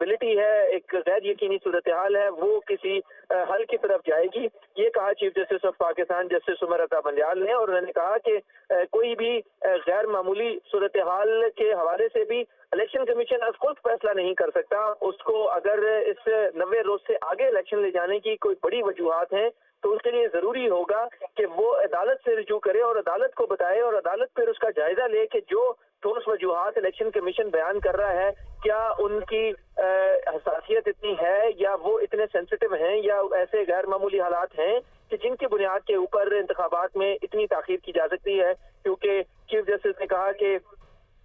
Unpredictability ہے، ایک غیر یقینی صورتحال ہے، وہ کسی حل کی طرف جائے گی. یہ کہا chief justice of Pakistan justice Umar Ata Bandial نے، اور انہوں نے کہا کہ کوئی بھی غیر معمولی صورتحال کے حوالے سے بھی الیکشن کمیشن از خود فیصلہ نہیں کر سکتا. اس کو اگر اس 90 روز سے آگے الیکشن لے جانے کی کوئی بڑی وجوہات ہیں تو اس کے لیے ضروری ہوگا کہ وہ عدالت سے رجوع کرے اور عدالت کو بتائے، اور عدالت پھر اس کا جائزہ لے کہ جو ٹھوس وجوہات الیکشن کمیشن بیان کر رہا ہے کیا ان کی حساسیت اتنی ہے، یا وہ اتنے سینسٹیو ہیں، یا ایسے غیر معمولی حالات ہیں کہ جن کی بنیاد کے اوپر انتخابات میں اتنی تاخیر کی جا سکتی ہے. کیونکہ چیف جسٹس نے کہا کہ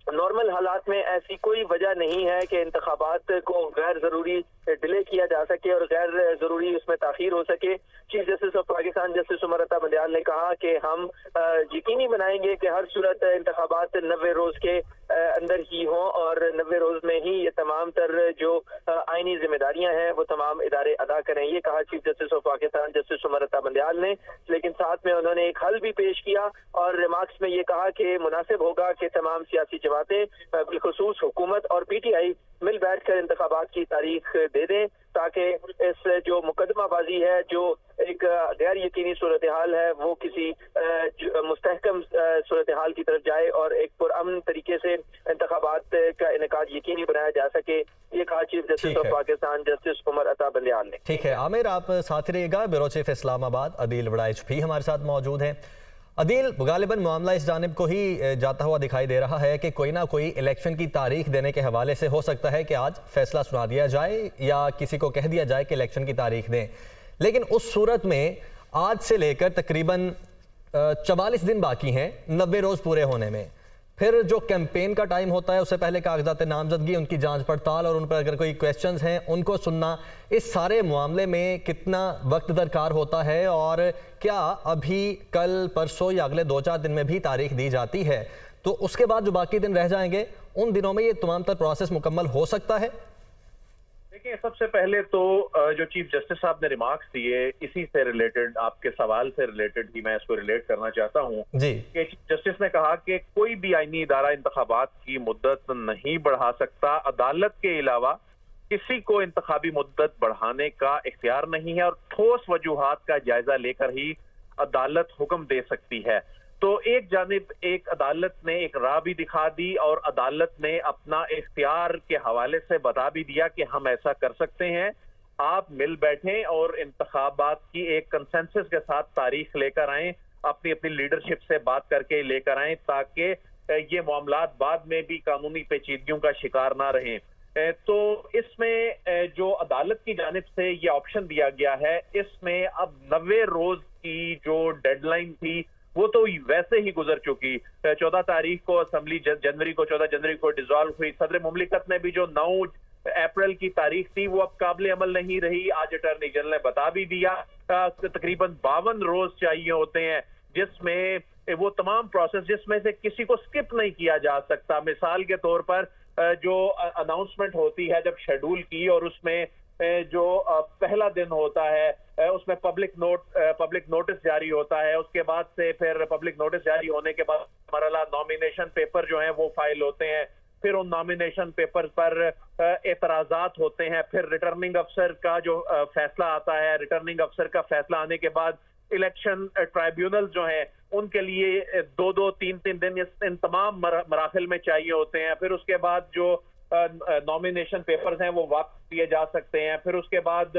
نارمل حالات میں ایسی کوئی وجہ نہیں ہے کہ انتخابات کو غیر ضروری ڈیلے کیا جا سکے اور غیر ضروری اس میں تاخیر ہو سکے. Chief justice of Pakistan justice Umar Ata Bandial نے کہا کہ ہم یقینی بنائیں گے کہ ہر صورت انتخابات 90 روز کے اندر ہی ہوں، اور 90 روز میں ہی یہ تمام تر جو آئینی ذمہ داریاں ہیں وہ تمام ادارے ادا کریں. یہ کہا chief justice of Pakistan justice Umar Ata Bandial نے، لیکن ساتھ میں انہوں نے ایک حل بھی پیش کیا اور ریمارکس میں یہ کہا کہ مناسب ہوگا کہ تمام سیاسی جماعتیں بالخصوص حکومت اور پی ٹی آئی مل بیٹھ کر انتخابات کی تاریخ دے دیں، تاکہ اس جو مقدمہ بازی ہے، جو ایک غیر یقینی صورتحال ہے، وہ کسی مستحکم صورتحال کی طرف جائے اور ایک پرامن طریقے سے انتخابات کا انعقاد یقینی بنایا جا سکے. یہ کہا chief justice of Pakistan justice Umar Ata Bandial نے. ٹھیک ہے عامر، آپ ساتھ رہیے گا. بیورو چیف اسلام آباد عدیل وڑائچ بھی ہمارے ساتھ موجود ہیں. عدیل، غالباً معاملہ اس جانب کو ہی جاتا ہوا دکھائی دے رہا ہے کہ کوئی نہ کوئی الیکشن کی تاریخ دینے کے حوالے سے ہو سکتا ہے کہ آج فیصلہ سنا دیا جائے یا کسی کو کہہ دیا جائے کہ الیکشن کی تاریخ دیں. لیکن اس صورت میں آج سے لے کر تقریباً 44 دن باقی ہیں 90 روز پورے ہونے میں. پھر جو کیمپین کا ٹائم ہوتا ہے، اس سے پہلے کاغذات نامزدگی، ان کی جانچ پڑتال اور ان پر اگر کوئی کویسچنز ہیں ان کو سننا، اس سارے معاملے میں کتنا وقت درکار ہوتا ہے، اور کیا ابھی کل پرسوں یا اگلے 2-4 دن میں بھی تاریخ دی جاتی ہے؟ تو اس کے بعد جو باقی دن رہ جائیں گے ان دنوں میں یہ تمام تر پروسیس مکمل ہو سکتا ہے؟ دیکھیں، سب سے پہلے تو جو چیف جسٹس صاحب نے ریمارکس دیے اسی سے ریلیٹڈ، آپ کے سوال سے ریلیٹڈ ہی میں اس کو ریلیٹ کرنا چاہتا ہوں کہ چیف جسٹس نے کہا کہ کوئی بھی آئینی ادارہ انتخابات کی مدت نہیں بڑھا سکتا. عدالت کے علاوہ کسی کو انتخابی مدت بڑھانے کا اختیار نہیں ہے، اور ٹھوس وجوہات کا جائزہ لے کر ہی عدالت حکم دے سکتی ہے. تو ایک جانب ایک عدالت نے ایک راہ بھی دکھا دی، اور عدالت نے اپنا اختیار کے حوالے سے بتا بھی دیا کہ ہم ایسا کر سکتے ہیں. آپ مل بیٹھیں اور انتخابات کی ایک کنسنسس کے ساتھ تاریخ لے کر آئیں، اپنی لیڈرشپ سے بات کر کے لے کر آئیں، تاکہ یہ معاملات بعد میں بھی قانونی پیچیدگیوں کا شکار نہ رہیں. تو اس میں جو عدالت کی جانب سے یہ آپشن دیا گیا ہے، اس میں اب 90 روز کی جو ڈیڈ لائن تھی وہ تو ویسے ہی گزر چکی. 14 تاریخ کو اسمبلی 14 جنوری کو ڈیزالو ہوئی. صدر مملکت نے بھی جو 9 اپریل کی تاریخ تھی وہ اب قابل عمل نہیں رہی. آج اٹارنی جنرل نے بتا بھی دیا تقریباً 52 روز چاہیے ہوتے ہیں، جس میں وہ تمام پروسیس جس میں سے کسی کو سکپ نہیں کیا جا سکتا. مثال کے طور پر جو اناؤنسمنٹ ہوتی ہے جب شیڈول کی، اور اس میں جو پہلا دن ہوتا ہے اس میں پبلک نوٹس جاری ہوتا ہے. اس کے بعد سے پھر پبلک نوٹس جاری ہونے کے بعد مرحلہ نامینیشن پیپر جو ہیں وہ فائل ہوتے ہیں. پھر ان نامینیشن پیپر پر اعتراضات ہوتے ہیں. پھر ریٹرننگ افسر کا جو فیصلہ آتا ہے، ریٹرننگ افسر کا فیصلہ آنے کے بعد الیکشن ٹرائیبیونل جو ہیں ان کے لیے 2-3 دن ان تمام مراحل میں چاہیے ہوتے ہیں. پھر اس کے بعد جو نامینیشن پیپرز ہیں وہ واپس لیے جا سکتے ہیں. پھر اس کے بعد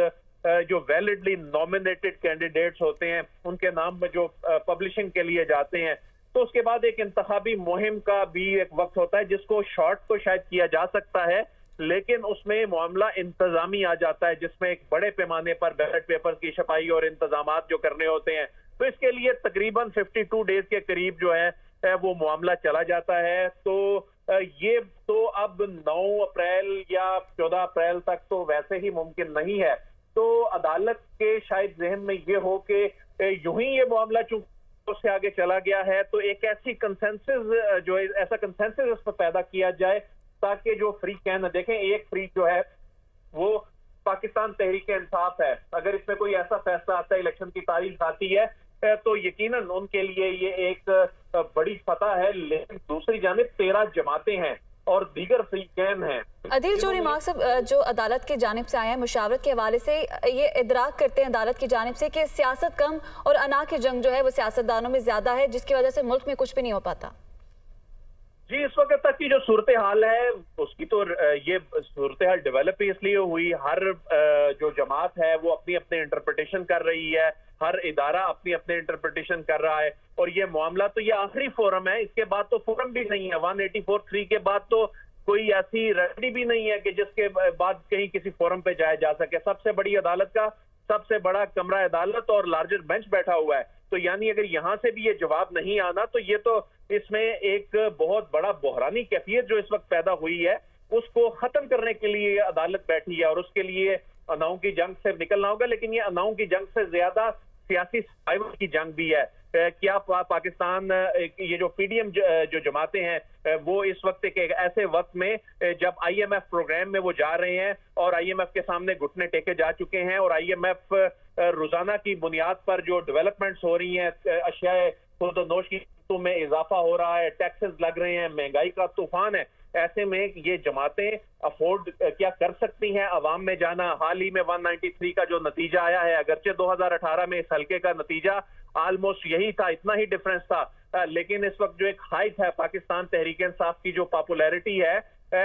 جو ویلڈلی نامینیٹڈ کینڈیڈیٹس ہوتے ہیں ان کے نام میں جو پبلشنگ کے لیے جاتے ہیں. تو اس کے بعد ایک انتخابی مہم کا بھی ایک وقت ہوتا ہے جس کو شارٹ تو شاید کیا جا سکتا ہے، لیکن اس میں معاملہ انتظامی آ جاتا ہے، جس میں ایک بڑے پیمانے پر بیلٹ پیپر کی چھپائی اور انتظامات جو کرنے ہوتے ہیں. تو اس کے لیے تقریباً 52 ڈیز کے قریب جو ہے وہ معاملہ چلا جاتا ہے. تو یہ تو اب 9 اپریل یا 14 اپریل تک تو ویسے ہی ممکن نہیں ہے. تو عدالت کے شاید ذہن میں یہ ہو کہ یوں ہی یہ معاملہ چونکہ سے آگے چلا گیا ہے تو ایک ایسی ایسا کنسنسس اس پر پیدا کیا جائے تاکہ جو فری کہنا، دیکھیں ایک فری جو ہے وہ پاکستان تحریک انصاف ہے. اگر اس میں کوئی ایسا فیصلہ آتا ہے، الیکشن کی تاریخ آتی ہے تو یقیناً ان کے لیے یہ ایک بڑی فتح ہے. لیکن دوسری جانب 13 جماعتیں ہیں اور دیگر فریقین ہیں۔ عدیل، جو ریمارکس جو عدالت کی جانب سے آئے ہیں مشاورت کے حوالے سے، یہ ادراک کرتے ہیں عدالت کی جانب سے کہ سیاست کم اور انا کی جنگ جو ہے وہ سیاستدانوں میں زیادہ ہے، جس کی وجہ سے ملک میں کچھ بھی نہیں ہو پاتا۔ جی، اس وقت تک کی جو صورتحال ہے اس کی تو یہ صورتحال ڈیولپ ہی اس لیے ہوئی، ہر جو جماعت ہے وہ اپنی اپنے انٹرپریٹیشن کر رہی ہے، ہر ادارہ اپنی اپنے انٹرپریٹیشن کر رہا ہے، اور یہ معاملہ تو یہ آخری فورم ہے، اس کے بعد تو فورم بھی نہیں ہے۔ 184(3) کے بعد تو کوئی ایسی ریمیڈی بھی نہیں ہے کہ جس کے بعد کہیں کسی فورم پہ جایا جا سکے۔ سب سے بڑی عدالت کا سب سے بڑا کمرہ عدالت اور لارجر بینچ بیٹھا ہوا ہے، تو یعنی اگر یہاں سے بھی یہ جواب نہیں آنا تو یہ تو اس میں ایک بہت بڑا بحرانی کیفیت جو اس وقت پیدا ہوئی ہے اس کو ختم کرنے کے لیے عدالت بیٹھی ہے، اور اس کے لیے اناؤں کی جنگ سے نکلنا ہوگا۔ لیکن یہ اناؤں کی جنگ سے زیادہ سیاسی سرائیور کی جنگ بھی ہے۔ کیا پاکستان یہ جو پی ڈی ایم جو جماعتیں ہیں وہ اس وقت ایک ایسے وقت میں جب آئی ایم ایف پروگرام میں وہ جا رہے ہیں اور آئی ایم ایف کے سامنے گھٹنے ٹیکے جا چکے ہیں، اور آئی ایم ایف روزانہ کی بنیاد پر جو ڈیولپمنٹس ہو رہی ہیں، اشیاء خورد و نوش کی قیمتوں میں اضافہ ہو رہا ہے، ٹیکسز لگ رہے ہیں، مہنگائی کا طوفان ہے، ایسے میں یہ جماعتیں افورڈ کیا کر سکتی ہیں عوام میں جانا؟ حال ہی میں 193 کا جو نتیجہ آیا ہے، اگرچہ 2018 میں اس حلقے کا نتیجہ آلموسٹ یہی تھا، اتنا ہی ڈیفرنس تھا، لیکن اس وقت جو ایک ہائپ ہے پاکستان تحریک انصاف کی، جو پاپولیرٹی ہے،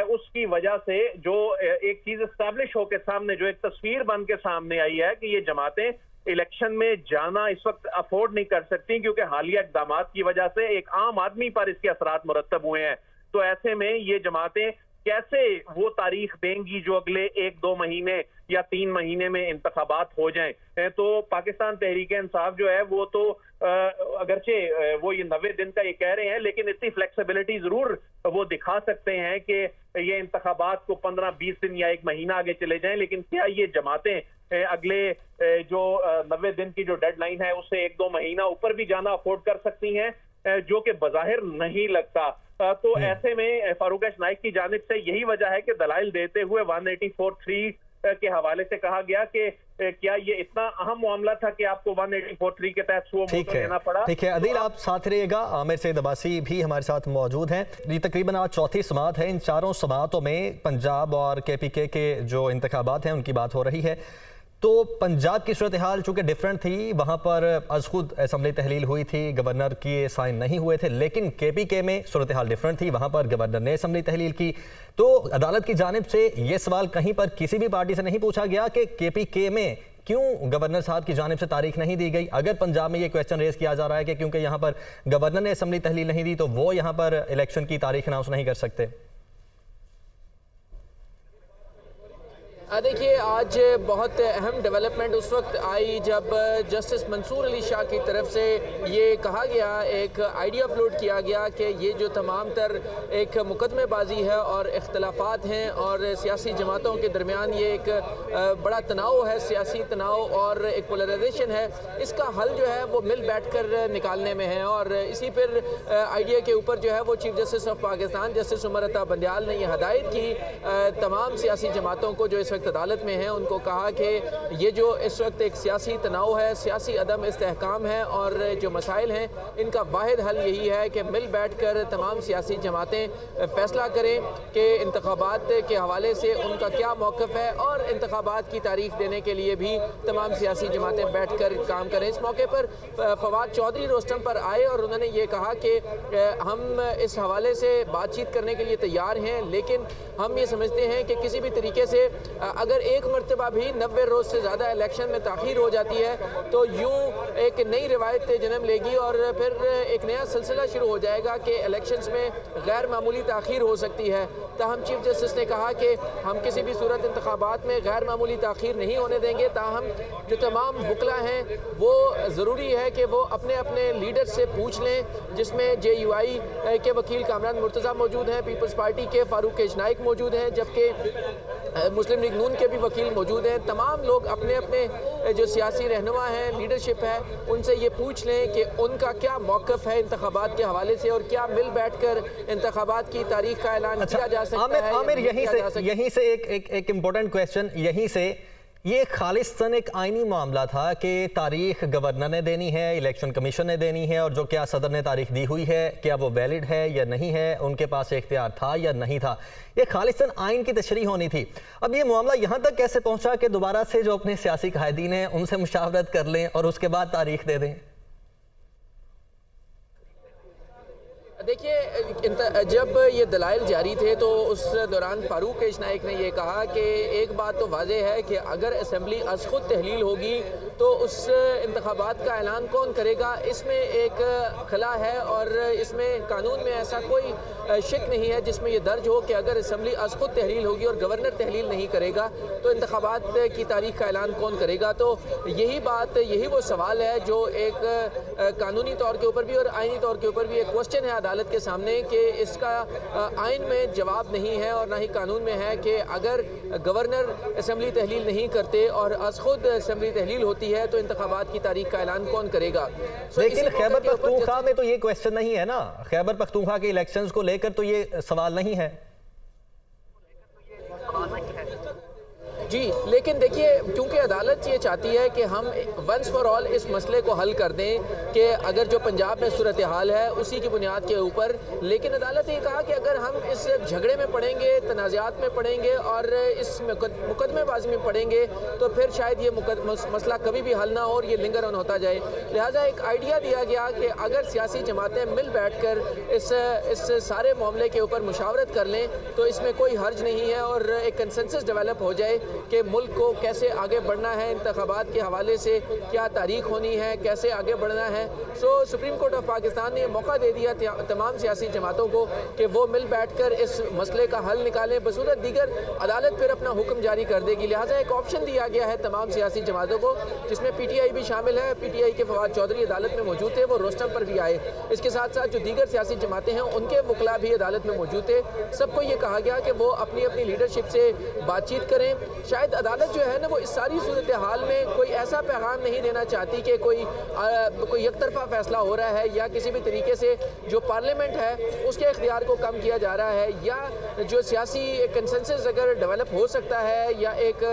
اس کی وجہ سے جو ایک چیز اسٹیبلش ہو کے سامنے، جو ایک تصویر بن کے سامنے آئی ہے کہ یہ جماعتیں الیکشن میں جانا اس وقت افورڈ نہیں کر سکتی، کیونکہ حالیہ اقدامات کی وجہ سے ایک عام آدمی پر اس کے اثرات مرتب ہوئے ہیں۔ تو ایسے میں یہ جماعتیں کیسے وہ تاریخ دیں گی جو اگلے 1-2 مہینے یا 3 مہینے میں انتخابات ہو جائیں؟ تو پاکستان تحریک انصاف جو ہے وہ تو اگرچہ وہ یہ 90 دن کا یہ کہہ رہے ہیں، لیکن اتنی فلیکسیبلٹی ضرور وہ دکھا سکتے ہیں کہ یہ انتخابات کو 15-20 دن یا 1 مہینہ آگے چلے جائیں، لیکن کیا یہ جماعتیں اگلے جو 90 دن کی جو ڈیڈ لائن ہے اس سے 1-2 مہینہ اوپر بھی جانا افورڈ کر سکتی ہیں؟ جو کہ بظاہر نہیں لگتا۔ تو ایسے میں فاروق ایش نائک کی جانب سے یہی وجہ ہے کہ دلائل دیتے ہوئے 184(3) کے حوالے سے کہا گیا کہ کیا یہ اتنا اہم معاملہ تھا کہ آپ کو 184(3) کے تحت سو موٹو لینا پڑا؟ ٹھیک ہے عدیل، آپ ساتھ رہیے گا۔ عامر سید عباسی بھی ہمارے ساتھ موجود ہیں۔ یہ تقریباً آج چوتھی سماعت ہے، ان چاروں سماعتوں میں پنجاب اور KPK کے جو انتخابات ہیں ان کی بات ہو رہی ہے۔ تو پنجاب کی صورتحال چونکہ ڈیفرنٹ تھی، وہاں پر از خود اسمبلی تحلیل ہوئی تھی، گورنر کی سائن نہیں ہوئے تھے، لیکن KPK میں صورتحال ڈیفرنٹ تھی، وہاں پر گورنر نے اسمبلی تحلیل کی۔ تو عدالت کی جانب سے یہ سوال کہیں پر کسی بھی پارٹی سے نہیں پوچھا گیا کہ KPK میں کیوں گورنر صاحب کی جانب سے تاریخ نہیں دی گئی؟ اگر پنجاب میں یہ کویسچن ریز کیا جا رہا ہے کہ کیونکہ یہاں پر گورنر نے اسمبلی تحلیل نہیں دی تو وہ یہاں پر الیکشن کی تاریخ اناؤنس نہیں کر سکتے۔ دیکھیے، آج بہت اہم ڈیولپمنٹ اس وقت آئی جب جسٹس منصور علی شاہ کی طرف سے یہ کہا گیا، ایک آئیڈیا فلوٹ کیا گیا کہ یہ جو تمام تر ایک مقدمے بازی ہے اور اختلافات ہیں اور سیاسی جماعتوں کے درمیان یہ ایک بڑا تناؤ ہے، سیاسی تناؤ اور ایک پولرائزیشن ہے، اس کا حل جو ہے وہ مل بیٹھ کر نکالنے میں ہے۔ اور اسی پھر آئیڈیا کے اوپر جو ہے وہ chief justice of Pakistan justice Umar Ata Bandial نے یہ ہدایت کی تمام سیاسی جماعتوں کو جو اس وقت عدالت میں ہیں، ان کو کہا کہ یہ جو اس وقت ایک سیاسی تناؤ ہے، سیاسی عدم استحکام ہے، اور جو مسائل ہیں ان کا واحد حل یہی ہے کہ مل بیٹھ کر تمام سیاسی جماعتیں فیصلہ کریں کہ انتخابات کے حوالے سے ان کا کیا موقف ہے، اور انتخابات کی تاریخ دینے کے لیے بھی تمام سیاسی جماعتیں بیٹھ کر کام کریں۔ اس موقع پر فواد چودھری روسٹم پر آئے اور انہوں نے یہ کہا کہ ہم اس حوالے سے بات چیت کرنے کے لیے تیار ہیں، لیکن ہم یہ سمجھتے ہیں کہ کسی بھی طریقے سے اگر ایک مرتبہ بھی 90 روز سے زیادہ الیکشن میں تاخیر ہو جاتی ہے تو یوں ایک نئی روایت جنم لے گی اور پھر ایک نیا سلسلہ شروع ہو جائے گا کہ الیکشنز میں غیر معمولی تاخیر ہو سکتی ہے۔ تاہم چیف جسٹس نے کہا کہ ہم کسی بھی صورت انتخابات میں غیر معمولی تاخیر نہیں ہونے دیں گے، تاہم جو تمام وکلا ہیں وہ ضروری ہے کہ وہ اپنے اپنے لیڈر سے پوچھ لیں، جس میں JUI کے وکیل کامران مرتضیٰ موجود ہیں، پیپلز پارٹی کے فاروق ایش نائک موجود ہیں، جبکہ مسلم لیگ نون کے بھی وکیل موجود ہیں۔ تمام لوگ اپنے اپنے جو سیاسی رہنما ہیں، لیڈرشپ ہے، ان سے یہ پوچھ لیں کہ ان کا کیا موقف ہے انتخابات کے حوالے سے، اور کیا مل بیٹھ کر انتخابات کی تاریخ کا اعلان کیا جا سکتا ہے۔ عامر یہیں سے ایک امپورٹنٹ کویسچن یہیں سے یہ खालिस्तन एक आइनी मामला था कि तारीख गवर्नर ने देनी है, इलेक्शन कमीशन ने देनी है, और जो क्या सदर ने तारीख दी हुई है क्या वो वैलिड है या नहीं है, उनके पास इख्तियार था या नहीं था। ये खालिस्तन आइन की तशरीह होनी थी। अब ये मामला यहाँ तक कैसे पहुँचा कि दोबारा से जो अपने सियासी कायदीन हैं उनसे मुशावरत कर लें और उसके बाद तारीख दे दें? देखिए, जब ये दलाइल जारी थे तो उस दौरान फारूक केश नाइक ने ये कहा कि एक बात तो वाज़ेह है कि अगर असम्बली अज़ खुद तहलील होगी तो उस इंतखाबात का ऐलान कौन करेगा, इसमें एक खला है और इसमें कानून में ऐसा कोई शक नहीं है जिसमें ये दर्ज हो कि अगर असम्बली अज़ खुद तहलील होगी और गवर्नर तहलील नहीं करेगा तो इंतखाबात की तारीख का ऐलान कौन करेगा। तो यही वो सवाल है जो एक कानूनी तौर के ऊपर भी और आइनी तौर के ऊपर भी एक क्वेश्चन है अदालत के सामने कि इसका आइन में जवाब नहीं है और ना ही कानून में है कि अगर गवर्नर असम्बली तहलील नहीं करते और अज़ खुद असम्बली तहलील होती है तो इंतखाबात की तारीख का ऐलान कौन करेगा। लेकिन खैबर पख्तूनख्वा में तो ये क्वेश्चन नहीं है ना, खैबर पख्तूनख्वा के इलेक्शंस को लेकर तो ये सवाल नहीं है। जी, लेकिन देखिए, क्योंकि अदालत ये चाहती है कि हम वंस फॉर ऑल इस मसले को हल कर दें कि अगर जो पंजाब में सूरत हाल है उसी की बुनियाद के ऊपर, लेकिन अदालत ने कहा कि अगर हम इस झगड़े में पड़ेंगे, तनाज़ात में पड़ेंगे और इस मुकदमेबाजी में पड़ेंगे तो फिर शायद ये मसला कभी भी हल ना हो और ये लिंगर ऑन होता जाए। लिहाजा एक आइडिया दिया गया कि अगर सियासी जमातें मिल बैठ कर इस सारे मामले के ऊपर मुशावरत कर लें तो इसमें कोई हर्ज नहीं है और एक कंसेंसस डेवलप हो जाए कि मुल्क को कैसे आगे बढ़ना है, इंतखाबात के हवाले से क्या तारीख होनी है, कैसे आगे बढ़ना है। सुप्रीम कोर्ट ऑफ पाकिस्तान ने मौका दे दिया तमाम सियासी जमातों को कि वो मिल बैठकर इस मसले का हल निकालें, बसूरत दीगर अदालत फिर अपना हुक्म जारी कर देगी। लिहाजा एक ऑप्शन दिया गया है तमाम सियासी जमातों को, जिसमें PTI भी शामिल है। PTI के फवाद चौधरी अदालत में मौजूद थे, वो रोस्टम पर भी आए। इसके साथ साथ जो दीगर सियासी जमातें हैं उनके वकला भी अदालत में मौजूद थे। सबको ये कहा गया कि वो अपनी अपनी लीडरशिप से बातचीत करें। शायद अदालत जो है ना वो इस सारी सूरत हाल में कोई ऐसा पैगाम नहीं देना चाहती कि कोई एक तरफा फैसला हो रहा है या किसी भी तरीके से जो पार्लियामेंट है उसके इख्तियार को कम किया जा रहा है या जो सियासी कंसेंसस अगर डेवलप हो सकता है या एक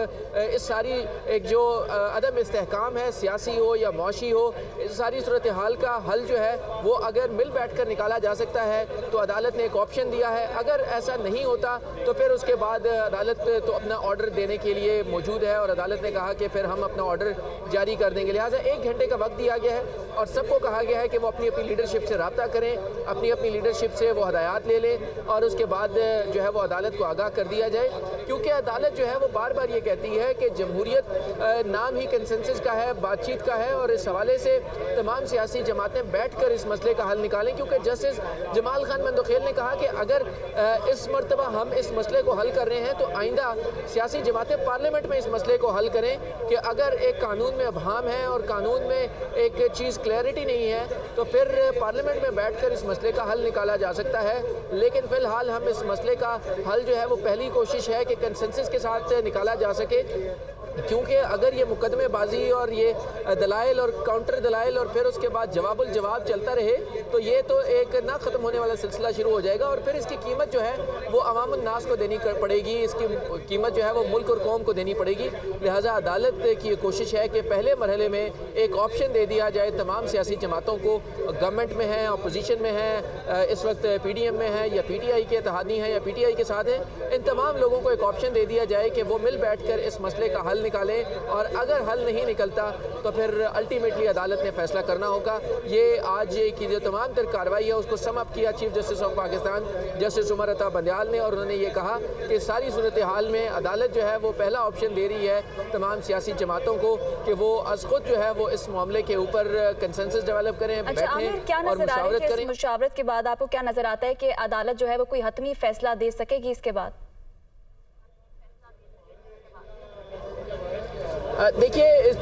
इस सारी एक जो अदम इस्तेहकाम है सियासी हो या मौशी हो, इस सारी सूरत हाल का हल जो है वो अगर मिल बैठ कर निकाला जा सकता है तो अदालत ने एक ऑप्शन दिया है। अगर ऐसा नहीं होता तो फिर उसके बाद अदालत तो अपना ऑर्डर देने के लिए मौजूद है और अदालत ने कहा कि फिर हम अपना ऑर्डर जारी कर देंगे। लिहाजा 1 घंटे का वक्त दिया गया है और सबको कहा गया है कि वो अपनी अपनी लीडरशिप से रब्ता करें, अपनी अपनी लीडरशिप से वो हदायत ले लें और उसके बाद जो है वो अदालत को आगाह कर दिया जाए। क्योंकि अदालत जो है वो बार बार ये कहती है कि जमहूरियत नाम ही कंसेंसस का है, बातचीत का है और इस हवाले से तमाम सियासी जमातें बैठ कर इस मसले का हल निकालें। क्योंकि जस्टिस जमाल खान मंदोखेल ने कहा कि अगर इस मरतबा हम इस मसले को हल कर रहे हैं तो आइंदा सियासी जमातें पार्लियामेंट में इस मसले को हल करें कि अगर एक कानून में अबहाम है और कानून में एक चीज़ क्लैरिटी नहीं है तो फिर पार्लियामेंट में बैठकर इस मसले का हल निकाला जा सकता है। लेकिन फ़िलहाल हम इस मसले का हल जो है वो पहली कोशिश है कि कंसेंसस के साथ निकाला जा सके, क्योंकि अगर ये मुकदमेबाजी और ये दलाइल और काउंटर दलाइल और फिर उसके बाद जवाबुल जवाब चलता रहे तो ये तो एक ना ख़त्म होने वाला सिलसिला शुरू हो जाएगा और फिर इसकी कीमत जो है वो अवामुन नास को देनी पड़ेगी, इसकी कीमत जो है वो मुल्क और कौम को देनी पड़ेगी। लिहाजा अदालत की ये कोशिश है कि पहले मरहले में एक ऑप्शन दे दिया जाए तमाम सियासी जमातों को, गवर्नमेंट में है, अपोजिशन में है, इस वक्त PDM में है या PTI के इत्तेहादी हैं या PTI के साथ हैं, इन तमाम लोगों को एक ऑप्शन दे दिया जाए कि वो मिल बैठ कर इस मसले का हल निकालें और अगर हल नहीं निकलता तो फिर अल्टीमेटली अदालत ने फैसला करना होगा। ये आज की जो तमाम तर कार्रवाई है उसको सम अप किया chief justice of Pakistan justice Umar Ata Bandial ने और उन्होंने ये कहा कि सारी सूरत हाल में अदालत जो है वो पहला ऑप्शन दे रही है तमाम सियासी जमातों को कि वो अज़ खुद जो है वो इस मामले के ऊपर कंसेंसस डेवलप करें, बैठें और मुशावरत करें। मुशावरत के बाद आपको क्या नजर आता है कि अदालत जो है वो कोई हतमी फैसला दे सकेगी इसके बाद? देखिए,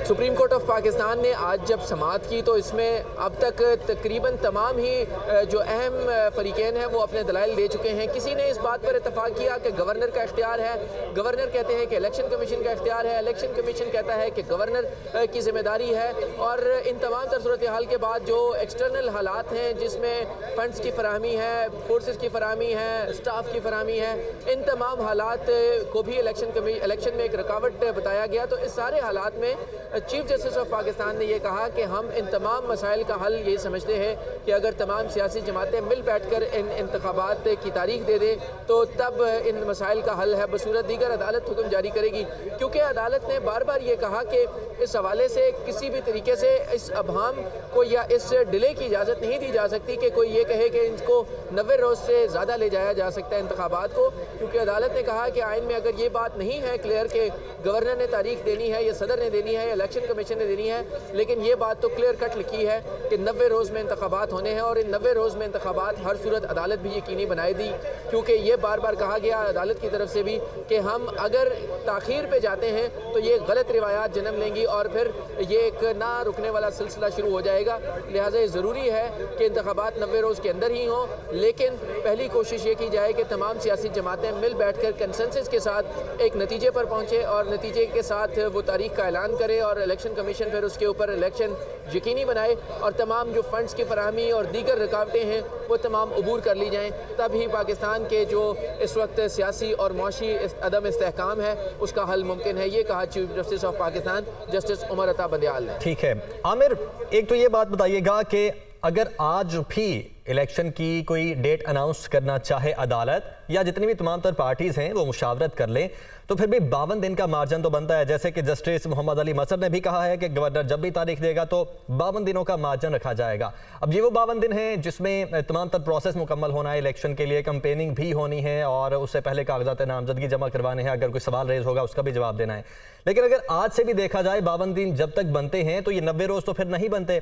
सुप्रीम कोर्ट ऑफ पाकिस्तान ने आज जब समाअत की तो इसमें अब तक तकरीबन तमाम ही जो अहम फरीक़ैन हैं वो अपने दलाइल दे चुके हैं। किसी ने इस बात पर इत्तफाक किया कि गवर्नर का इख्तियार है, गवर्नर कहते हैं कि इलेक्शन कमीशन का इख्तियार है, इलेक्शन कमीशन कहता है कि गवर्नर की जिम्मेदारी है। और इन तमाम तर सूरत हाल के बाद जो एक्सटर्नल हालात हैं जिसमें फंड्स की फराहमी है, फोर्सेस की फराहमी है, स्टाफ की फराहमी है, इन तमाम हालात को भी इलेक्शन में एक रुकावट बताया गया। तो इस सारे हालात में चीफ जस्टिस ऑफ पाकिस्तान ने यह कहा कि हम इन तमाम मसाइल का हल ये समझते हैं कि अगर तमाम सियासी जमातें मिल बैठकर इन इंतखाबात की तारीख दे दें तो तब इन मसाइल का हल है, बसूरत दीगर अदालत हुक्म जारी करेगी। क्योंकि अदालत ने बार बार ये कहा कि इस हवाले से किसी भी तरीके से इस अबहम को या इस डिले की इजाज़त नहीं दी जा सकती कि कोई ये कहे कि इनको 90 रोज़ से ज़्यादा ले जाया जा सकता है इंतखाबात को। क्योंकि अदालत ने कहा कि आइन में अगर ये बात नहीं है क्लियर कि गवर्नर ने तारीख देनी है या सदर ने देनी है या इलेक्शन कमीशन ने देनी है, लेकिन ये बात तो क्लियर कट लिखी है कि 90 रोज़ में इंतखाबात होने हैं और इन 90 रोज़ में इंतखाबात हर सूरत अदालत भी यकीनी बनाई दी। क्योंकि ये बार बार कहा गया अदालत की तरफ से भी कि हम अगर ताख़ीर पे जाते हैं तो ये गलत रिवायात जन्म लेंगी और फिर ये एक ना रुकने वाला सिलसिला शुरू हो जाएगा। लिहाजा ज़रूरी है कि इंतखाबात 90 रोज़ के अंदर ही हों, लेकिन पहली कोशिश ये की जाए कि तमाम सियासी जमातें मिल बैठकर कंसेंसस के साथ एक नतीजे पर पहुँचे और नतीजे के साथ वो तारीख का ऐलान करे और इलेक्शन कमीशन फिर उसके ऊपर इलेक्शन यकीनी बनाए और तमाम जो फंड्स की फराहमी और दीगर रुकावटें हैं वो तमाम अबूर कर ली जाएँ। तभी पाकिस्तान के जो इस वक्त सियासी और मुआशी अदम इस्तेहकाम है उसका हल मुमकिन है। ये कहा chief justice of Pakistan justice Umar Ata Bandial ने। ठीक है आमिर, एक तो ये बात बताइएगा कि अगर आज भी इलेक्शन की कोई डेट अनाउंस करना चाहे अदालत या जितनी भी तमाम तर पार्टीज़ हैं वो मुशावरत कर लें तो फिर भी 52 दिन का मार्जिन तो बनता है। जैसे कि जस्टिस मोहम्मद अली मसर ने भी कहा है कि गवर्नर जब भी तारीख देगा तो 52 दिनों का मार्जिन रखा जाएगा। अब ये वो 52 दिन हैं जिसमें तमाम तर प्रोसेस मुकम्मल होना है, इलेक्शन के लिए कंपेनिंग भी होनी है और उससे पहले कागजात नामजदगी जमा करवाने हैं, अगर कोई सवाल रेज होगा उसका भी जवाब देना है। लेकिन अगर आज से भी देखा जाए 52 दिन जब तक बनते हैं तो ये 90 रोज़ तो फिर नहीं बनते।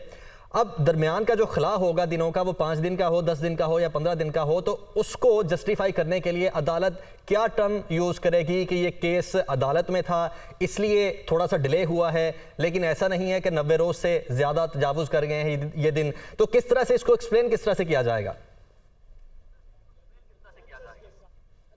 अब दरमियान का जो खला होगा दिनों का वो 5 दिन का हो, 10 दिन का हो या 15 दिन का हो, तो उसको जस्टिफाई करने के लिए अदालत क्या टर्म यूज़ करेगी कि ये केस अदालत में था इसलिए थोड़ा सा डिले हुआ है, लेकिन ऐसा नहीं है कि 90 रोज़ से ज़्यादा तजावुज़ कर गए हैं ये दिन। तो किस तरह से इसको एक्सप्लेन किस तरह से किया जाएगा?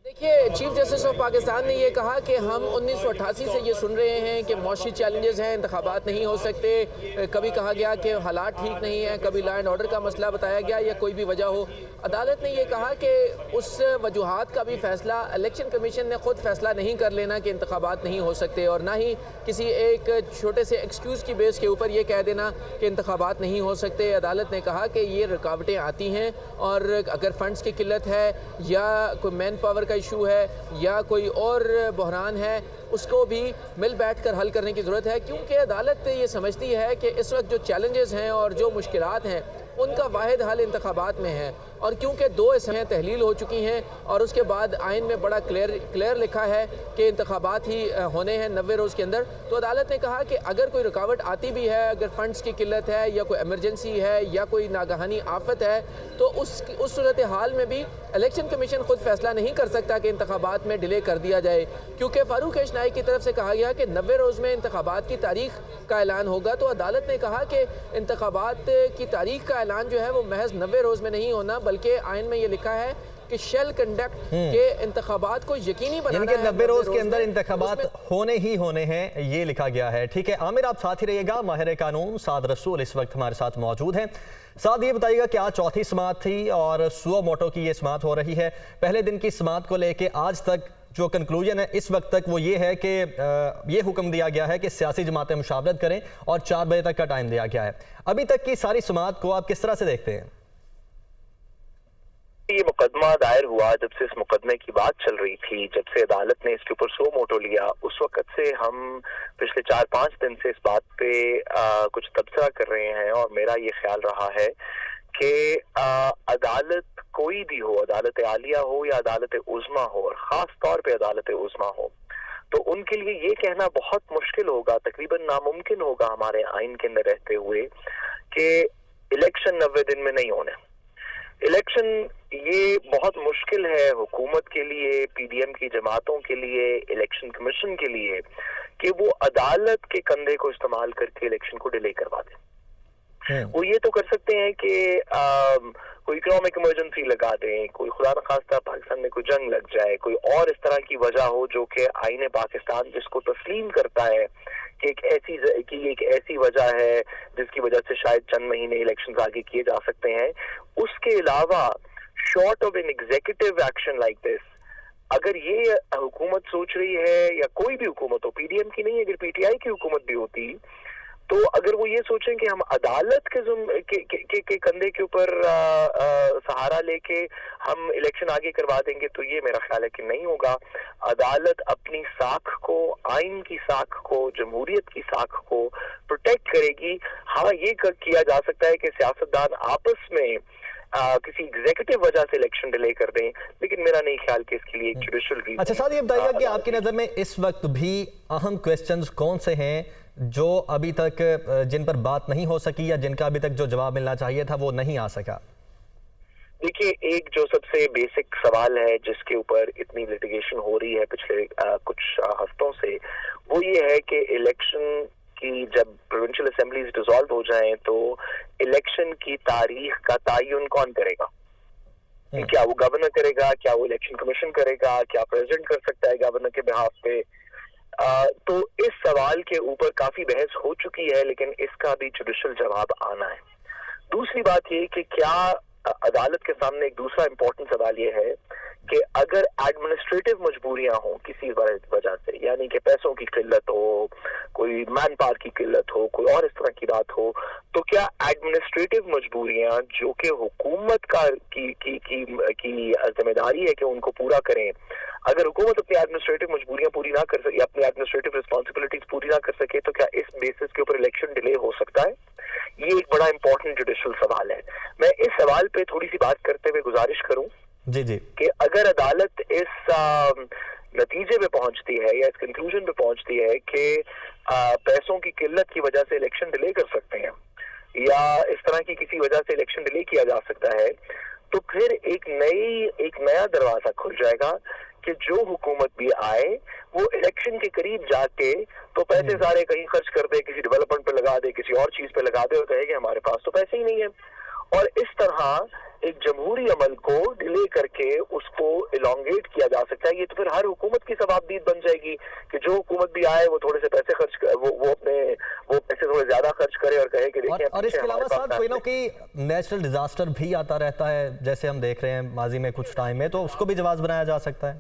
देखिए, चीफ जस्टिस ऑफ पाकिस्तान ने ये कहा कि हम 1988 से ये सुन रहे हैं कि मौशी चैलेंजेस हैं, इंतखाबात नहीं हो सकते। कभी कहा गया कि हालात ठीक नहीं है, कभी लॉ एंड ऑर्डर का मसला बताया गया या कोई भी वजह हो। अदालत ने ये कहा कि उस वजूहात का भी फैसला इलेक्शन कमीशन ने खुद फैसला नहीं कर लेना कि इंतखाबात नहीं हो सकते और ना ही किसी एक छोटे से एक्सक्यूज़ की बेस के ऊपर ये कह देना कि इंतखाबात नहीं हो सकते। अदालत ने कहा कि ये रुकावटें आती हैं और अगर फंड्स की किल्लत है या कोई मैन पावर का इशू है या कोई और बहरान है उसको भी मिल बैठ कर हल करने की ज़रूरत है। क्योंकि अदालत ये समझती है कि इस वक्त जो चैलेंजेस हैं और जो मुश्किलात हैं उनका वाहिद हल इंतखाबात में है। और क्योंकि 2 असम्बलियाँ तहलील हो चुकी हैं और उसके बाद आइन में बड़ा क्लियर लिखा है कि इंतखाबात ही होने हैं 90 रोज़ के अंदर, तो अदालत ने कहा कि अगर कोई रुकावट आती भी है, अगर फंड्स की किल्लत है या कोई एमरजेंसी है या कोई नागहानी आफत है, तो उस सूरत हाल में भी इलेक्शन कमीशन खुद फैसला नहीं कर सकता कि इंतखाबात में डिले कर दिया जाए। क्योंकि फारूक एशनाई की तरफ से कहा गया कि 90 रोज़ में इंतखाबात की तारीख का ऐलान होगा, तो अदालत ने कहा कि इंतखाबात की तारीख का ऐलान जो है वो महज 90 रोज़ में नहीं होना, बल्कि आइन में ये लिखा है कि शेल कंडक्ट के इंतखाबात को यकीनी बनाना है। 90 रोज के अंदर इंतखाबात होने ही होने हैं, ये लिखा गया है। ठीक है आमिर, आप साथ ही रहिएगा। माहिर कानून साद रसूल इस वक्त हमारे साथ मौजूद हैं। साथ ये बताइएगा कि आज चौथी समाअत थी और सुओ मोटो की ये समाअत हो रही है। पहले दिन की समाअत को लेके आज तक जो कंक्लूजन है इस वक्त तक वो ये है कि ये हुक्म दिया गया है कि सियासी जमातें मुशावरत करें और 4 बजे तक का टाइम दिया गया है। अभी तक की सारी समाअत को आप किस तरह से देखते हैं? ये मुकदमा दायर हुआ जब से इस मुकदमे की बात चल रही थी, जब से अदालत ने इसके ऊपर सो मोटो लिया, उस वक्त से हम पिछले 4-5 दिन से इस बात पे कुछ तबसरा कर रहे हैं और मेरा ये ख्याल रहा है कि अदालत कोई भी हो, अदालत आलिया हो या अदालत उज़्मा हो, और ख़ास तौर पे अदालत उज़्मा हो, तो उनके लिए ये कहना बहुत मुश्किल होगा, तकरीबन नामुमकिन होगा हमारे आइन के अंदर रहते हुए कि इलेक्शन 90 दिन में नहीं होने। इलेक्शन ये बहुत मुश्किल है हुकूमत के लिए, पीडीएम की जमातों के लिए, इलेक्शन कमीशन के लिए کہ وہ عدالت کے کندھے کو استعمال کر کے الیکشن کو ڈیلے کروا دیں. وہ یہ تو کر سکتے ہیں کہ کوئی اکنامک ایمرجنسی لگا دیں, کوئی خدا نخواستہ پاکستان میں کوئی جنگ لگ جائے, کوئی اور اس طرح کی وجہ ہو جو کہ آئین پاکستان جس کو تسلیم کرتا ہے کہ ایک ایسی وجہ ہے جس کی وجہ سے شاید چند مہینے الیکشنز آگے کیے جا سکتے ہیں. اس کے علاوہ short of an executive action like this, اگر یہ حکومت سوچ رہی ہے, یا کوئی بھی حکومت ہو, پی ڈی ایم کی نہیں, اگر پی ٹی آئی کی حکومت بھی ہوتی, تو اگر وہ یہ سوچیں کہ ہم عدالت کے کندھے کے اوپر سہارا لے کے ہم الیکشن آگے کروا دیں گے, تو یہ میرا خیال ہے کہ نہیں ہوگا. عدالت اپنی ساکھ کو, آئین کی ساکھ کو, جمہوریت کی ساکھ کو پروٹیکٹ کرے گی. ہاں, یہ کیا جا سکتا ہے کہ سیاستدان آپس میں کسی ایگزیکٹو وجہ سے الیکشن ڈیلے کر دیں, لیکن میرا نہیں خیال کہ اس کے لیے ایک جوڈیشل ریزن. اچھا سعد, یہ بتائیے کہ آپ کی نظر میں اس وقت بھی اہم کویسچنز کون سے ہیں جو ابھی تک جن پر بات نہیں ہو سکی, یا جن کا ابھی تک جو جواب ملنا چاہیے تھا وہ نہیں آ سکا؟ دیکھیے, ایک جو سب سے بیسک سوال ہے جس کے اوپر اتنی لیٹیگیشن ہو رہی ہے پچھلے کچھ ہفتوں سے, وہ یہ ہے کہ الیکشن کی جب پروونشل اسمبلیز ڈیزالو ہو جائیں تو الیکشن کی تاریخ کا تعین کون کرے گا؟ کیا وہ گورنر کرے گا, کیا وہ الیکشن کمیشن کرے گا, کیا پریزیڈنٹ کر سکتا ہے گورنر کے بہاف پہ؟ تو اس سوال کے اوپر کافی بحث ہو چکی ہے, لیکن اس کا بھی جوڈیشل جواب آنا ہے. دوسری بات یہ کہ کیا عدالت کے سامنے ایک دوسرا امپورٹنٹ سوال یہ ہے کہ اگر ایڈمنسٹریٹو مجبوریاں ہوں کسی وجہ سے, یعنی کہ پیسوں کی قلت ہو, کوئی مین پاور کی قلت ہو, کوئی اور اس طرح کی بات ہو, تو کیا ایڈمنسٹریٹو مجبوریاں جو کہ حکومت کی ذمہ داری ہے کہ ان کو پورا کریں, اگر حکومت اپنی ایڈمنسٹریٹو مجبوریاں پوری نہ کر سکے, اپنی ایڈمنسٹریٹو رسپانسبلٹیز پوری نہ کر سکے, تو کیا اس بیسس کے اوپر الیکشن ڈیلے ہو سکتا ہے؟ یہ ایک بڑا امپورٹنٹ جوڈیشل سوال ہے. میں اس سوال پہ تھوڑی سی بات کرتے ہوئے گزارش کروں کہ اگر عدالت اس نتیجے پہ پہنچتی ہے یا اس کنکلوژن پہ پہنچتی ہے کہ پیسوں کی قلت کی وجہ سے الیکشن ڈیلے کر سکتے ہیں, یا اس طرح کی کسی وجہ سے الیکشن ڈیلے کیا جا سکتا ہے, تو پھر ایک نیا دروازہ کھل جائے گا کہ جو حکومت بھی آئے وہ الیکشن کے قریب جا کے تو پیسے سارے کہیں خرچ کر دے, کسی ڈیولپمنٹ پہ لگا دے, کسی اور چیز پہ لگا دے, اور کہے کہ ہمارے پاس تو پیسے ہی نہیں ہیں. اور اس طرح ایک جمہوری عمل کو ڈیلے کر کے اس کو الانگیٹ کیا جا سکتا ہے. یہ تو پھر ہر حکومت کی ثوابدید بن جائے گی کہ جو حکومت بھی آئے وہ تھوڑے سے پیسے خرچ وہ پیسے تھوڑے زیادہ خرچ کرے اور کہے کہ دیکھیں. اور اس کے علاوہ ساتھ کوئی نہ کوئی نیچرل ڈیزاسٹر بھی آتا رہتا ہے, جیسے ہم دیکھ رہے ہیں ماضی میں کچھ ٹائم میں, تو اس کو بھی جواز بنایا جا سکتا ہے.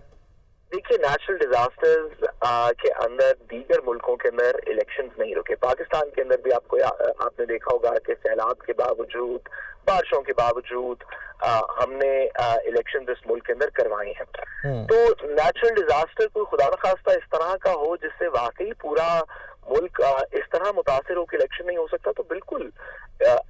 دیکھیے, نیچرل ڈیزاسٹرز کے اندر دیگر ملکوں کے اندر الیکشنز نہیں رکے. پاکستان کے اندر بھی آپ نے دیکھا ہوگا کہ سیلاب کے باوجود, بارشوں کے باوجود ہم نے الیکشنز اس ملک کے اندر کروائی ہیں. تو نیچرل ڈیزاسٹر کوئی خدا نخواستہ اس طرح کا ہو جس سے واقعی پورا ملک اس طرح متاثر ہو کہ الیکشن نہیں ہو سکتا, تو بالکل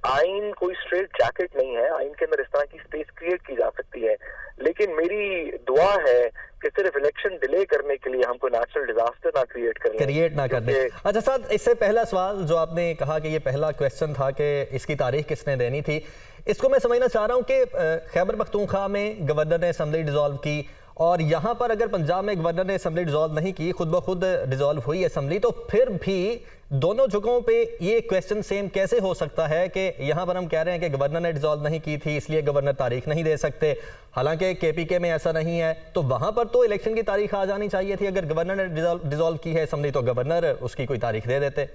آئین کوئی اسٹریٹ جیکٹ نہیں ہے, آئین کے اندر اس طرح کی اسپیس کریٹ کی جا سکتی ہے. لیکن میری دعا ہے کہ صرف الیکشن ڈیلے کرنے کے لیے ہم کو نیچرل ڈیزاسٹر نہ کریٹ نہ کر دیں. اچھا صاحب, اس سے پہلا سوال جو آپ نے کہا کہ یہ پہلا کویسچن تھا کہ اس کی تاریخ کس نے دینی تھی, اس کو میں سمجھنا چاہ رہا ہوں کہ خیبر پختونخوا میں گورنر نے اسمبلی ڈیزالو کی, اور یہاں پر اگر پنجاب میں گورنر نے اسمبلی ڈیزالو نہیں کی, خود بخود ڈیزالو ہوئی اسمبلی, تو پھر بھی دونوں جگہوں پہ یہ کویسچن سیم کیسے ہو سکتا ہے کہ یہاں پر ہم کہہ رہے ہیں کہ گورنر نے ڈیزالو نہیں کی تھی اس لیے گورنر تاریخ نہیں دے سکتے, حالانکہ کے پی کے میں ایسا نہیں ہے, تو وہاں پر تو الیکشن کی تاریخ آ جانی چاہیے تھی. اگر گورنر نے ڈیزالو کی ہے اسمبلی تو گورنر اس کی کوئی تاریخ دے دیتے.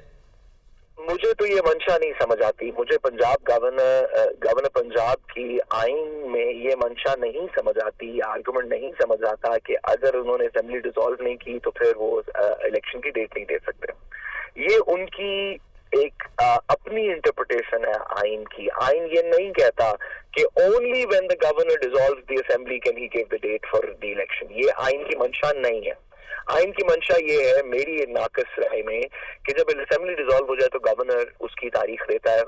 مجھے تو یہ منشا نہیں سمجھ آتی. مجھے گورنر پنجاب کی آئین میں یہ منشا نہیں سمجھ آتی, یہ آرگومنٹ نہیں سمجھ آتا کہ اگر انہوں نے اسمبلی ڈیزالو نہیں کی تو پھر وہ الیکشن کی ڈیٹ نہیں دے سکتے. یہ ان کی ایک اپنی انٹرپریٹیشن ہے آئین کی. آئین یہ نہیں کہتا کہ only when the governor dissolves the assembly can he give the date for the election. یہ آئین کی منشا نہیں ہے. آئین کی منشا یہ ہے میری ناقص رائے میں کہ جب اسمبلی ڈیزالو ہو جائے تو گورنر اس کی تاریخ دیتا ہے,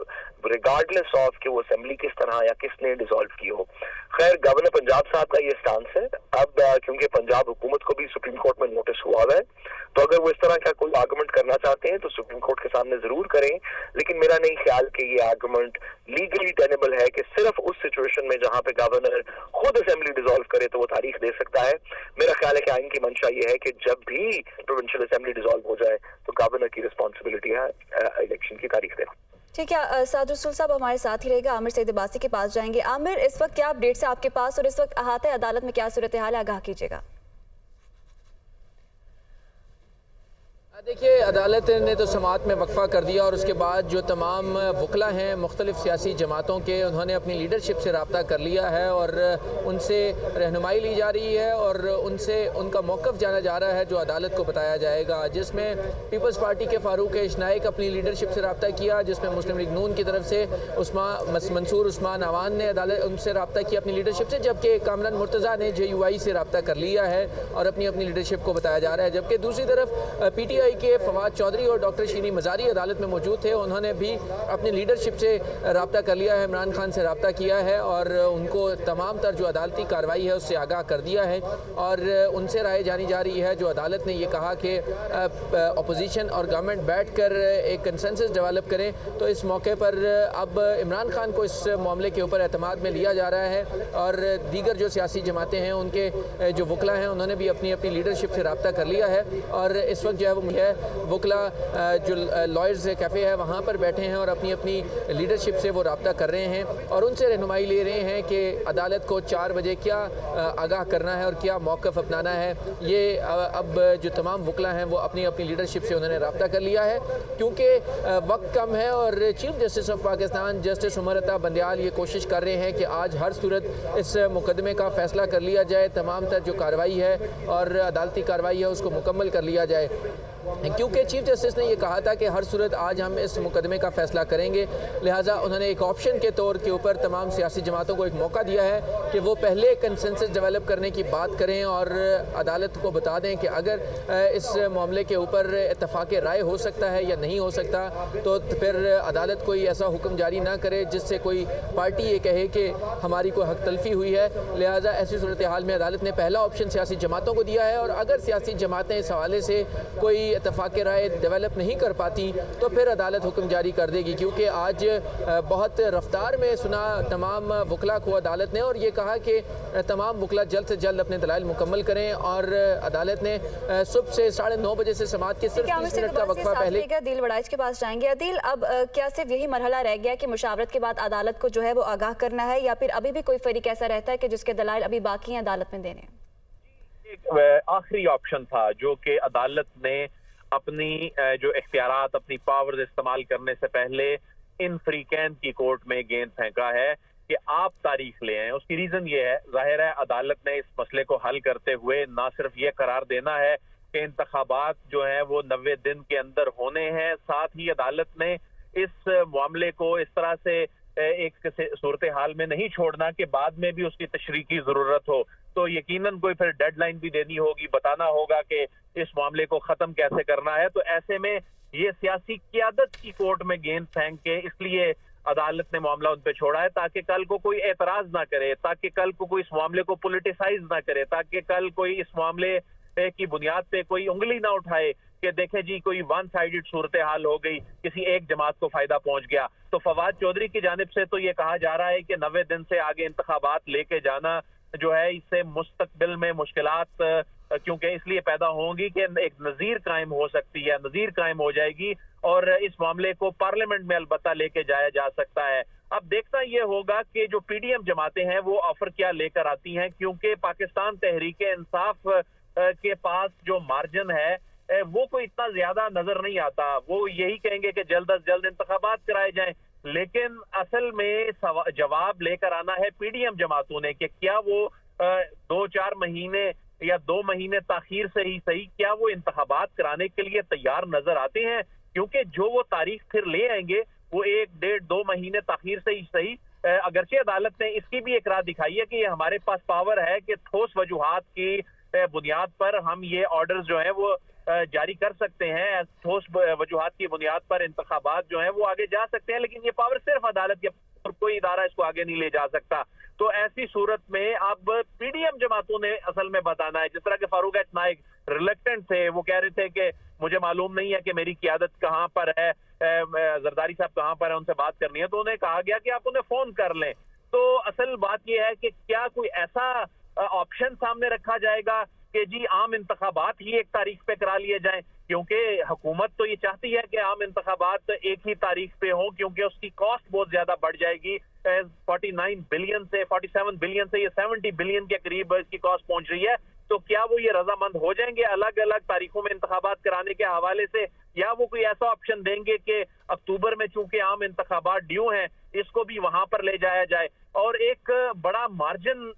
ریگارڈلیس آف کہ وہ اسمبلی کس طرح یا کس نے ڈیزالو کی ہو. خیر, گورنر پنجاب صاحب کا یہ سٹانس ہے. اب کیونکہ پنجاب حکومت کو بھی سپریم کورٹ میں نوٹس ہوا ہے तो अगर वो इस तरह का कोई आर्गुमेंट करना चाहते हैं तो सुप्रीम कोर्ट के सामने जरूर करें, लेकिन मेरा नहीं ख्याल कि ये आर्गुमेंट लीगली टेनेबल है कि सिर्फ उस सिचुएशन में जहां पे गवर्नर खुद असेंबली डिसॉल्व करे तो वो तारीख दे सकता है। मेरा ख्याल है कि आइन की मंशा ये है कि जब भी प्रोविंशियल असेंबली डिसॉल्व हो जाए तो गवर्नर की रिस्पॉन्सिबिलिटी है इलेक्शन की तारीख देना। ठीक है, साद रसूल साहब हमारे साथ ही रहेगा। आमिर सईद अब्बासी के पास जाएंगे। आमिर, इस वक्त क्या अपडेट्स है आपके पास और इस वक्त अहाता अदालत में क्या सूरत हाल है, आगाह कीजिएगा। देखिए, अदालत ने तो समाअत में वक्फा कर दिया और उसके बाद जो तमाम वकला हैं मुख्तलिफ सियासी जमातों के, उन्होंने अपनी लीडरशिप से रब्ता कर लिया है और उनसे रहनुमाई ली जा रही है और उनसे उनका मौक़िफ़ जाना जा रहा है जो अदालत को बताया जाएगा, जिसमें पीपल्स पार्टी के फ़ारूक इशनाइक अपनी लीडरशिप से रब्ता किया, जिसमें मुस्लिम लीग नून की तरफ से मंसूर उस्मान अवान ने अदालत उनसे रब्ता किया अपनी लीडरशिप से, जबकि कामरान मुर्तज़ा ने JUI से रब्ता कर लिया है और अपनी लीडरशिप को बताया जा रहा है। जबकि दूसरी तरफ PTI के फवाद चौधरी और डॉक्टर शीनी मज़ारी अदालत में मौजूद थे, उन्होंने भी अपनी लीडरशिप से रब्ता कर लिया है, इमरान खान से रब्ता किया है और उनको तमाम तर जो अदालती कार्रवाई है उससे आगाह कर दिया है और उनसे राय जानी जा रही है। जो अदालत ने ये कहा कि अपोजिशन और गवर्नमेंट बैठ कर एक कंसेंसस डेवलप करें, तो इस मौके पर अब इमरान खान को इस मामले के ऊपर एतमाद में लिया जा रहा है और दीगर जो सियासी जमातें हैं उनके जो वकला हैं उन्होंने भी अपनी लीडरशिप से रब्ता कर लिया है और इस वक्त जो है वो वकला जो लॉयर्स कैफ़े है वहाँ पर बैठे हैं और अपनी लीडरशिप से वो रब्ता कर रहे हैं और उनसे रहनुमाई ले रहे हैं कि अदालत को 4 बजे क्या आगाह करना है और क्या मौक़िफ़ अपनाना है। ये अब जो तमाम वकला हैं वो अपनी लीडरशिप से उन्होंने रब्ता कर लिया है, क्योंकि वक्त कम है और chief justice of Pakistan justice Umar Ata Bandial ये कोशिश कर रहे हैं कि आज हर सूरत इस मुकदमे का फ़ैसला कर लिया जाए, तमाम तर जो कार्रवाई है और अदालती कार्रवाई है उसको मुकम्मल कर लिया जाए, क्योंकि चीफ जस्टिस ने यह कहा था कि हर सूरत आज हम इस मुकदमे का फ़ैसला करेंगे। लिहाजा उन्होंने एक ऑप्शन के तौर के ऊपर तमाम सियासी जमातों को एक मौका दिया है कि वो पहले कंसेंसस डेवलप करने की बात करें और अदालत को बता दें कि अगर इस मामले के ऊपर इत्तफाक़ राय हो सकता है या नहीं हो सकता तो फिर अदालत कोई ऐसा हुक्म जारी ना करे जिससे कोई पार्टी ये कहे कि हमारी कोई हक तलफी हुई है। लिहाजा ऐसी सूरत हाल में अदालत ने पहला ऑप्शन सियासी जमातों को दिया है और अगर सियासी जमातें इस हवाले से कोई इत्तफाक़ राय डेवलप नहीं कर पाती तो फिर अदालत हुक्म जारी कर देगी, क्योंकि आज बहुत रफ्तार में सुना तमाम वकला को अदालत ने और ये कहा कि तमाम वकला जल्द से जल्द अपने दलाइल मुकम्मल करें और अदालत ने सुबह से 9:30 बजे से समाअत के सिर्फ 30 मिनट का वक्फा पहले। अदील वड़ाइच के पास जाएंगे। अदील, अब क्या सिर्फ यही मरहला रह गया कि मुशावरत के बाद अदालत को जो है वो आगाह करना है या फिर अभी भी कोई फरीक ऐसा रहता है कि जिसके दलाइल अभी बाकी हैं अदालत में देने? आखिरी ऑप्शन था जो कि अदालत ने अपनी जो इख्तियारात अपनी पावर्स इस्तेमाल करने से पहले इन फरीकैन की कोर्ट में गेंद फेंका है कि आप तारीख ले आएं। उसकी रीजन ये है, जाहिर है अदालत ने इस मसले को हल करते हुए ना सिर्फ ये करार देना है कि इंतखाबात जो हैं वो 90 दिन के अंदर होने हैं, साथ ही अदालत ने इस मामले को इस तरह से एक सूरत हाल में नहीं छोड़ना कि बाद में भी उसकी तशरीह की जरूरत हो, तो यकीनन कोई फिर डेडलाइन भी देनी होगी, बताना होगा कि इस मामले को खत्म कैसे करना है। तो ऐसे में ये सियासी क़यादत की कोर्ट में गेंद फेंक के इसलिए अदालत ने मामला उन पे छोड़ा है ताकि कल को कोई एतराज ना करे, ताकि कल को कोई इस मामले को पॉलिटिसाइज ना करे, ताकि कल कोई इस मामले की बुनियाद पे कोई उंगली ना उठाए कि देखें जी कोई वन साइडेड सूरत हाल हो गई, किसी एक जमात को फायदा पहुंच गया। तो फवाद चौधरी की जानिब से तो ये कहा जा रहा है कि 90 दिन से आगे इंतखाबात लेके जाना जो है इससे मुस्तकबिल में मुश्किलात क्योंकि इसलिए पैदा होंगी कि एक नज़ीर कायम हो सकती है, नज़ीर कायम हो जाएगी और इस मामले को पार्लियामेंट में अलबत्ता लेके जाया जा सकता है। अब देखना ये होगा कि जो PDM जमातें हैं वो ऑफर क्या लेकर आती हैं, क्योंकि पाकिस्तान तहरीक इंसाफ के पास जो मार्जिन है वो कोई इतना ज्यादा नजर नहीं आता। वो यही कहेंगे कि जल्द अज जल्द इंतखाबात कराए जाएं, लेकिन असल में जवाब लेकर आना है PDM जमातों ने कि क्या वो 2-4 महीने या 2 महीने ताखीर से ही सही क्या वो इंतखाबात कराने के लिए तैयार नजर आते हैं, क्योंकि जो वो तारीख फिर ले आएंगे वो 1-1.5-2 महीने ताखीर से ही सही। अगरचे अदालत ने इसकी भी एक राह दिखाई है कि हमारे पास पावर है कि ठोस वजूहात की बुनियाद पर हम ये ऑर्डर्स जो है वो जारी कर सकते हैं, ठोस वजूहात की बुनियाद पर इंतखाबात जो है वो आगे जा सकते हैं, लेकिन ये पावर सिर्फ अदालत के और कोई इदारा इसको आगे नहीं ले जा सकता। तो ऐसी सूरत में अब PDM जमातों ने असल में बताना है, जिस तरह के फारूक इशनाइक रिलेक्टेंट थे, वो कह रहे थे कि मुझे मालूम नहीं है कि मेरी क़यादत कहाँ पर है, जरदारी साहब कहाँ पर है, उनसे बात करनी है। तो उन्हें कहा गया कि आप उन्हें फोन कर लें। तो असल बात यह है कि क्या कोई ऐसा ऑप्शन सामने रखा जाएगा कि जी आम इंतखाबात ही एक तारीख पे करा लिए जाएं, क्योंकि हुकूमत तो ये चाहती है कि आम इंतखाबात एक ही तारीख पे हो, क्योंकि उसकी कॉस्ट बहुत ज्यादा बढ़ जाएगी। 49 बिलियन से 47 बिलियन से ये 70 बिलियन के करीब इसकी कॉस्ट पहुंच रही है। तो क्या वो ये रजामंद हो जाएंगे अलग अलग तारीखों में इंतखाबात कराने के हवाले से, या वो कोई ऐसा ऑप्शन देंगे कि अक्टूबर में चूंकि आम इंतखाबात ड्यू हैं, इसको भी वहां पर ले जाया जाए। और एक बड़ा मार्जिन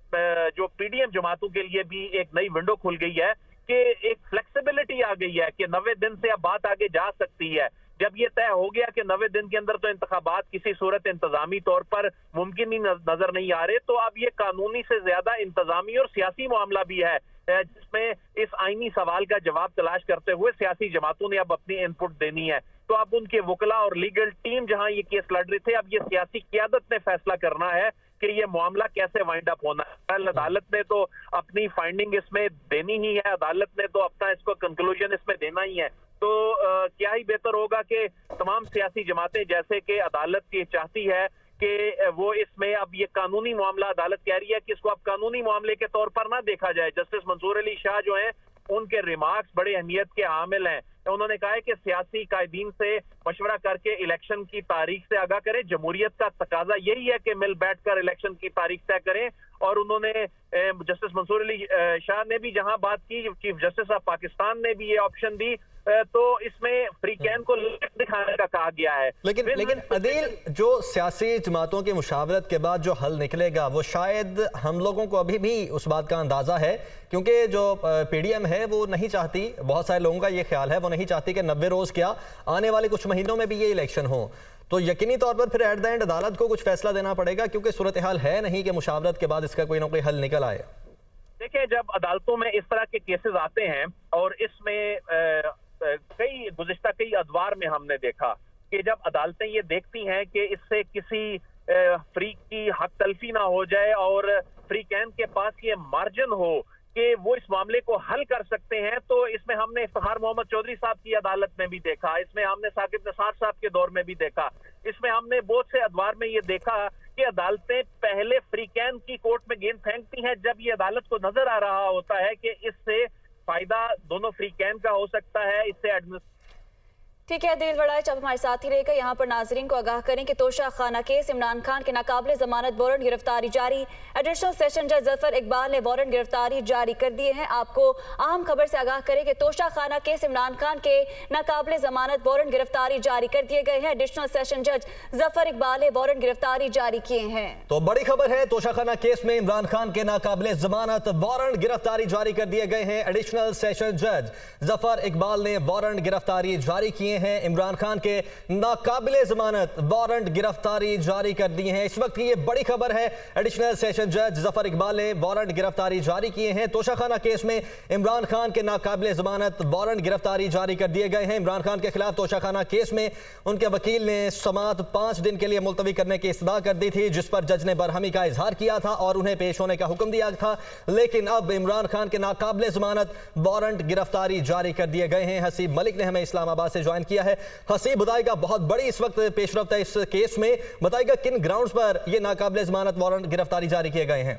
जो पीडीएम जमातों के लिए भी एक नई विंडो खुल गई है कि एक फ्लेक्सिबिलिटी आ गई है कि 90 दिन से अब बात आगे जा सकती है। जब ये तय हो गया कि 90 दिन के अंदर तो इंतखाबात किसी सूरत इंतजामी तौर पर मुमकिन ही नजर नहीं आ रहे, तो अब ये कानूनी से ज्यादा इंतजामी और सियासी मामला भी है, जिसमें इस आईनी सवाल का जवाब तलाश करते हुए सियासी जमातों ने अब अपनी इनपुट देनी है। तो अब उनके वकला और लीगल टीम जहां ये केस लड़ रहे थे, अब ये सियासी क़यादत ने फैसला करना है कि ये मामला कैसे वाइंड अप होना है। अदालत ने तो अपनी फाइंडिंग इसमें देनी ही है, अदालत ने तो अपना इसको कंक्लूजन इसमें देना ही है। तो क्या ही बेहतर होगा कि तमाम सियासी जमातें, जैसे कि अदालत ये चाहती है कि वो इसमें अब ये कानूनी मामला, अदालत कह रही है कि इसको अब कानूनी मामले के तौर पर ना देखा जाए। जस्टिस मंसूर अली शाह जो हैं, उनके रिमार्क्स बड़े अहमियत के हामिल हैं। उन्होंने कहा है कि सियासी कायदीन से मशवरा करके इलेक्शन की तारीख से आगाह करें। जमहूरियत का तकाजा यही है कि मिल बैठकर इलेक्शन की तारीख तय करें। और उन्होंने जस्टिस मंसूर अली शाह ने भी जहां बात की, चीफ जस्टिस ऑफ पाकिस्तान ने भी ये ऑप्शन दी, तो इसमें फ्री कैन को दिखाने का कहा गया है। लेकिन अदील, जो सियासी जमातों की मुशावरत के बाद जो हल निकलेगा वो शायद हम लोगों को अभी भी उस बात का अंदाजा है, क्योंकि जो पीडीएम है वो नहीं चाहती, बहुत सारे लोगों का ये ख्याल है, वो नहीं चाहती कि 90 रोज क्या आने वाले कुछ महीनों में भी ये इलेक्शन हो। तो यकीनी तौर पर फिर एट द एंड अदालत को कुछ फैसला देना पड़ेगा, क्योंकि सूरत हाल है नहीं कि मुशावरत के बाद इसका कोई ना कोई हल निकल आए। देखिए, जब अदालतों में इस तरह के केसेस आते हैं, और इसमें कई अदवार में हमने देखा कि जब अदालतें ये देखती हैं कि इससे किसी फ्री की हक तलफी ना हो जाए और फ्री कैन के पास ये मार्जिन हो कि वो इस मामले को हल कर सकते हैं, तो इसमें हमने इफ्तिखार मोहम्मद चौधरी साहब की अदालत में भी देखा, इसमें हमने साकिब निसार साहब के दौर में भी देखा, इसमें हमने बहुत से अदवार में ये देखा कि अदालतें पहले फ्री कैन की कोर्ट में गेंद फेंकती हैं जब ये अदालत को नजर आ रहा होता है कि इससे फायदा दोनों फ्री कैन का हो सकता है, इससे ठीक है। दिल वड़ाइच आप हमारे साथ ही रहेगा। यहाँ पर नाजरीन को आगाह करें कि तोशा खाना केस, इमरान खान के नाकाबिले जमानत वारंट गिरफ्तारी जारी। एडिशनल सेशन जज जफर इकबाल ने वारंट गिरफ्तारी जारी कर दिए हैं। आपको अहम खबर से आगाह करें कि तोशा खाना केस, इमरान खान के नाकाबिले जमानत वारंट गिरफ्तारी जारी कर दिए गए हैं। एडिशनल सेशन जज जफर इकबाल ने वारंट गिरफ्तारी जारी किए हैं। तो बड़ी खबर है, तोशा खाना केस में इमरान खान के नाकाबिले जमानत वारंट गिरफ्तारी जारी कर दिए गए हैं। एडिशनल सेशन जज जफर इकबाल ने वारंट गिरफ्तारी जारी किए हैं। इमरान खान के नाकाबिले जमानत वारंट गिरफ्तारी जारी कर दी है। इस वक्त की ये बड़ी खबर है, एडिशनल सेशन जज जफर इकबाल ने वारंट गिरफ्तारी जारी किए हैं। तोशाखाना केस में इमरान खान के नाकाबिले जमानत वारंट गिरफ्तारी जारी कर दिए गए हैं। इमरान खान के खिलाफ तोशाखाना केस में उनके वकील ने समाअत 5 दिन के लिए मुलतवी करने की इस्तदा कर दी थी, जिस पर जज ने बरहमी का इजहार किया था और उन्हें पेश होने का हुक्म दिया था। लेकिन अब इमरान खान के नाकाबिले जमानत वारंट गिरफ्तारी जारी कर दिए गए हैं। हसीब मलिक ने हमें इस्लामाबाद से ज्वाइन किया है। हसीब, बताएगा, बहुत बड़ी इस वक्त पेशरफ्त है इस केस में, बताएगा किन ग्राउंड्स पर ये नाकाबिले जमानत वारंट गिरफ्तारी जारी किए गए हैं?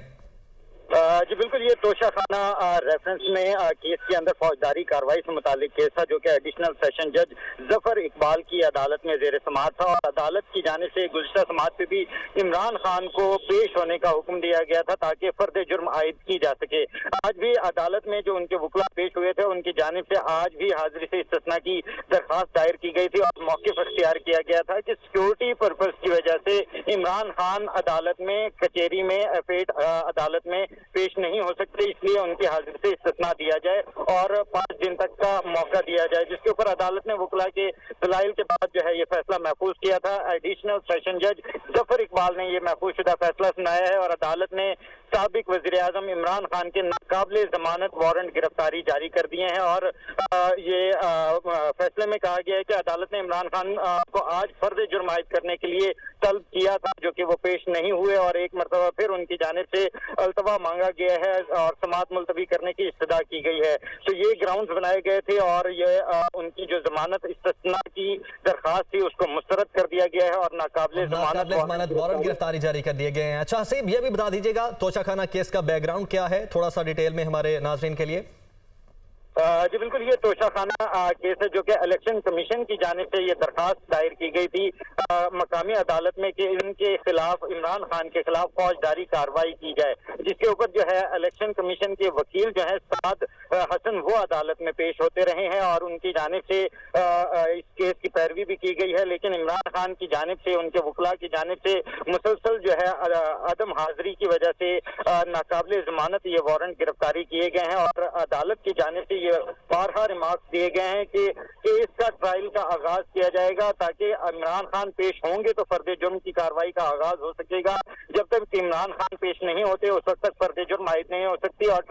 जी बिल्कुल, ये तोशाखाना रेफरेंस में केस के अंदर फौजदारी कार्रवाई से मुतालिक केस था, जो कि एडिशनल सेशन जज जफर इकबाल की अदालत में जेर समाअत था। और अदालत की जानिब से गुज़िश्ता समाअत पे भी इमरान खान को पेश होने का हुक्म दिया गया था ताकि फर्द जुर्म आयद की जा सके। आज भी अदालत में जो उनके वकला पेश हुए थे, उनकी जानिब से आज भी हाजिरी से इस्तिस्ना की दरख्वास्त दायर की गई थी और मौक़िफ़ इख्तियार किया गया था कि सिक्योरिटी पर्पज की वजह से इमरान खान अदालत में, कचहरी में, फेट अदालत में पेश नहीं हो सकते, इसलिए उनकी हाजिरी से इस्तिस्ना दिया जाए और 5 दिन तक का मौका दिया जाए, जिसके ऊपर अदालत ने वकला के दलाइल के बाद जो है ये फैसला महफूज किया था। एडिशनल सेशन जज जफर इकबाल ने ये महफूज शुदा फैसला सुनाया है और अदालत ने साबिक वज़ीर आज़म इमरान खान के नाकाबिले जमानत वारंट गिरफ्तारी जारी कर दिए हैं। और ये फैसले में कहा गया है कि अदालत ने इमरान खान को आज फर्द जुर्म आयद करने के लिए तलब किया था, जो कि वो पेश नहीं हुए और एक मरतबा फिर उनकी जानिब से अल्तवा मांगा गया है और समाअत मुलतवी करने की इस्तदा की गई है। तो ये ग्राउंड्स बनाए गए थे और ये उनकी जो जमानत इस्तिस्ना की दरखास्त थी उसको मुस्तरद कर दिया गया है और नाकाबिले जमानत वारंट गिरफ्तारी जारी कर दिए गए हैं। अच्छा हसीब, ये भी बता दीजिएगा तोशाखाना केस का बैकग्राउंड क्या है, थोड़ा सा डिटेल में हमारे नाज़रीन के लिए। जी बिल्कुल, ये तोशाखाना केस है जो कि इलेक्शन कमीशन की जानिब से ये दरखास्त दायर की गई थी मकामी अदालत में कि इनके खिलाफ, इमरान खान के खिलाफ फौजदारी कार्रवाई की जाए, जिसके ऊपर जो है इलेक्शन कमीशन के वकील जो है साद हसन वो अदालत में पेश होते रहे हैं और उनकी जानिब से इस केस की पैरवी भी की गई है। लेकिन इमरान खान की जानिब से, उनके वकला की जानिब से मुसलसल जो है अदम हाजिरी की वजह से नाकाबिले जमानत ये वारंट गिरफ्तारी किए गए हैं और अदालत की जानिब से ये बारहा रिमार्क्स दिए गए हैं कि केस का ट्रायल का आगाज किया जाएगा ताकि इमरान खान पेश होंगे तो फर्द जुर्म की कार्रवाई का आगाज हो सकेगा। जब तक इमरान खान पेश नहीं होते उस वक्त तक फर्द जुर्म आयद नहीं हो सकती और